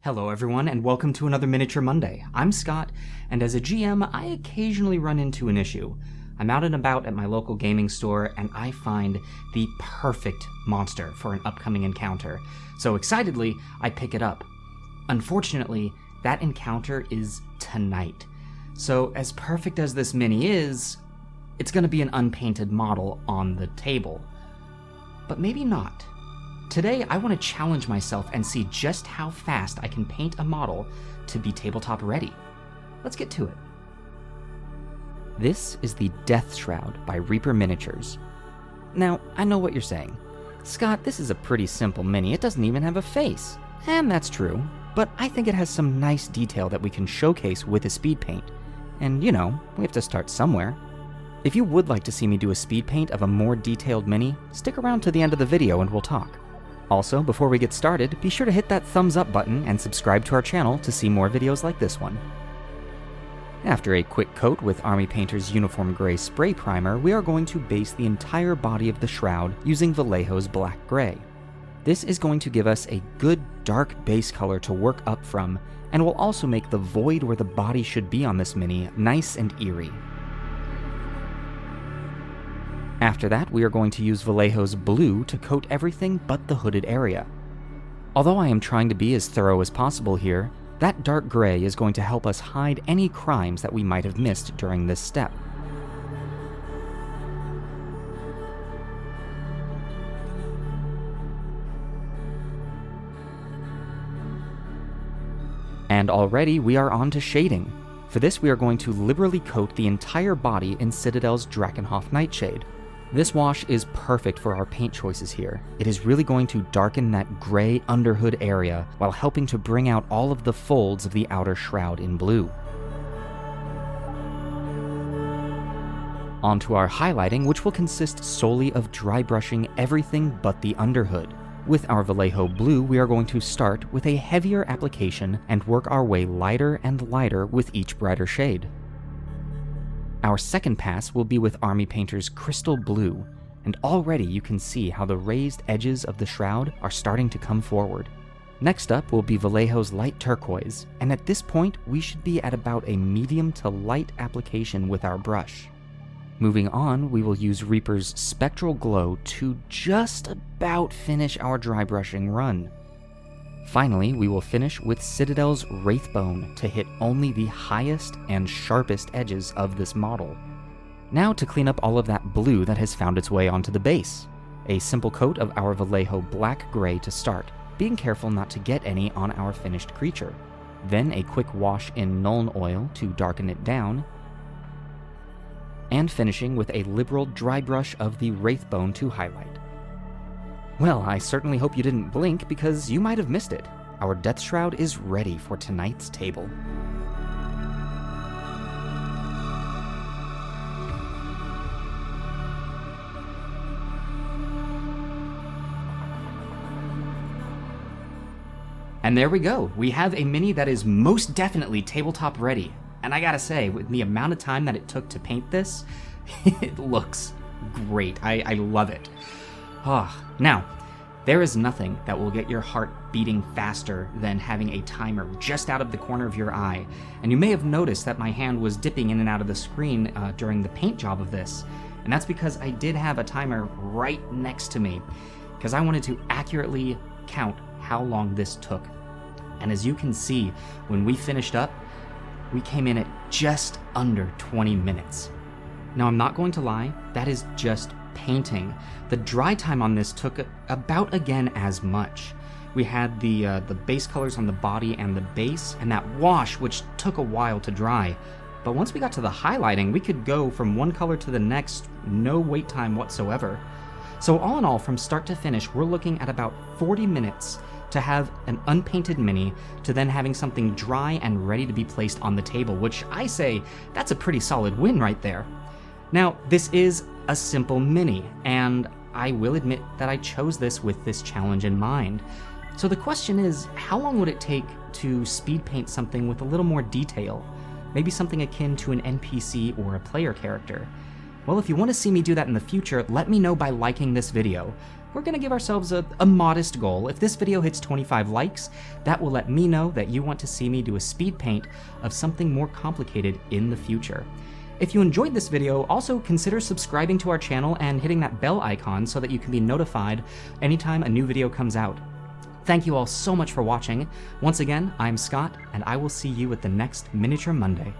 Hello everyone, and welcome to another Miniature Monday. I'm Scott, and as a GM, I occasionally run into an issue. I'm out and about at my local gaming store, and I find the perfect monster for an upcoming encounter. So excitedly, I pick it up. Unfortunately, that encounter is tonight. So as perfect as this mini is, it's going to be an unpainted model on the table. But maybe not. Today, I want to challenge myself and see just how fast I can paint a model to be tabletop ready. Let's get to it. This is the Death Shroud by Reaper Miniatures. Now, I know what you're saying. Scott, this is a pretty simple mini, it doesn't even have a face. And that's true, but I think it has some nice detail that we can showcase with a speed paint. And you know, we have to start somewhere. If you would like to see me do a speed paint of a more detailed mini, stick around to the end of the video and we'll talk. Also, before we get started, be sure to hit that thumbs up button and subscribe to our channel to see more videos like this one. After a quick coat with Army Painter's Uniform Gray Spray Primer, we are going to base the entire body of the shroud using Vallejo's Black Gray. This is going to give us a good dark base color to work up from, and will also make the void where the body should be on this mini nice and eerie. After that, we are going to use Vallejo's Blue to coat everything but the hooded area. Although I am trying to be as thorough as possible here, that dark gray is going to help us hide any crimes that we might have missed during this step. And already we are on to shading. For this, we are going to liberally coat the entire body in Citadel's Drakenhof Nightshade. This wash is perfect for our paint choices here. It is really going to darken that gray underhood area while helping to bring out all of the folds of the outer shroud in blue. On to our highlighting, which will consist solely of dry brushing everything but the underhood. With our Vallejo Blue, we are going to start with a heavier application and work our way lighter and lighter with each brighter shade. Our second pass will be with Army Painter's Crystal Blue, and already you can see how the raised edges of the shroud are starting to come forward. Next up will be Vallejo's Light Turquoise, and at this point we should be at about a medium to light application with our brush. Moving on, we will use Reaper's Spectral Glow to just about finish our dry brushing run. Finally, we will finish with Citadel's Wraithbone to hit only the highest and sharpest edges of this model. Now to clean up all of that blue that has found its way onto the base. A simple coat of our Vallejo Black Gray to start, being careful not to get any on our finished creature. Then a quick wash in Nuln Oil to darken it down, and finishing with a liberal dry brush of the Wraithbone to highlight. Well, I certainly hope you didn't blink because you might have missed it. Our Death Shroud is ready for tonight's table. And there we go. We have a mini that is most definitely tabletop ready. And I gotta say, with the amount of time that it took to paint this, it looks great. I love it. Now, there is nothing that will get your heart beating faster than having a timer just out of the corner of your eye. And you may have noticed that my hand was dipping in and out of the screen during the paint job of this. And that's because I did have a timer right next to me, because I wanted to accurately count how long this took. And as you can see, when we finished up, we came in at just under 20 minutes. Now, I'm not going to lie, that is just painting. The dry time on this took about again as much. We had the base colors on the body and the base, and that wash, which took a while to dry. But once we got to the highlighting, we could go from one color to the next, no wait time whatsoever. So all in all, from start to finish, we're looking at about 40 minutes to have an unpainted mini, to then having something dry and ready to be placed on the table, which I say, that's a pretty solid win right there. Now, this is a simple mini, and I will admit that I chose this with this challenge in mind. So the question is, how long would it take to speed paint something with a little more detail? Maybe something akin to an NPC or a player character. Well, if you want to see me do that in the future, let me know by liking this video. we're gonna give ourselves a modest goal. If this video hits 25 likes, that will let me know that you want to see me do a speed paint of something more complicated in the future. If you enjoyed this video, also consider subscribing to our channel and hitting that bell icon so that you can be notified anytime a new video comes out. Thank you all so much for watching. Once again, I'm Scott, and I will see you at the next Miniature Monday.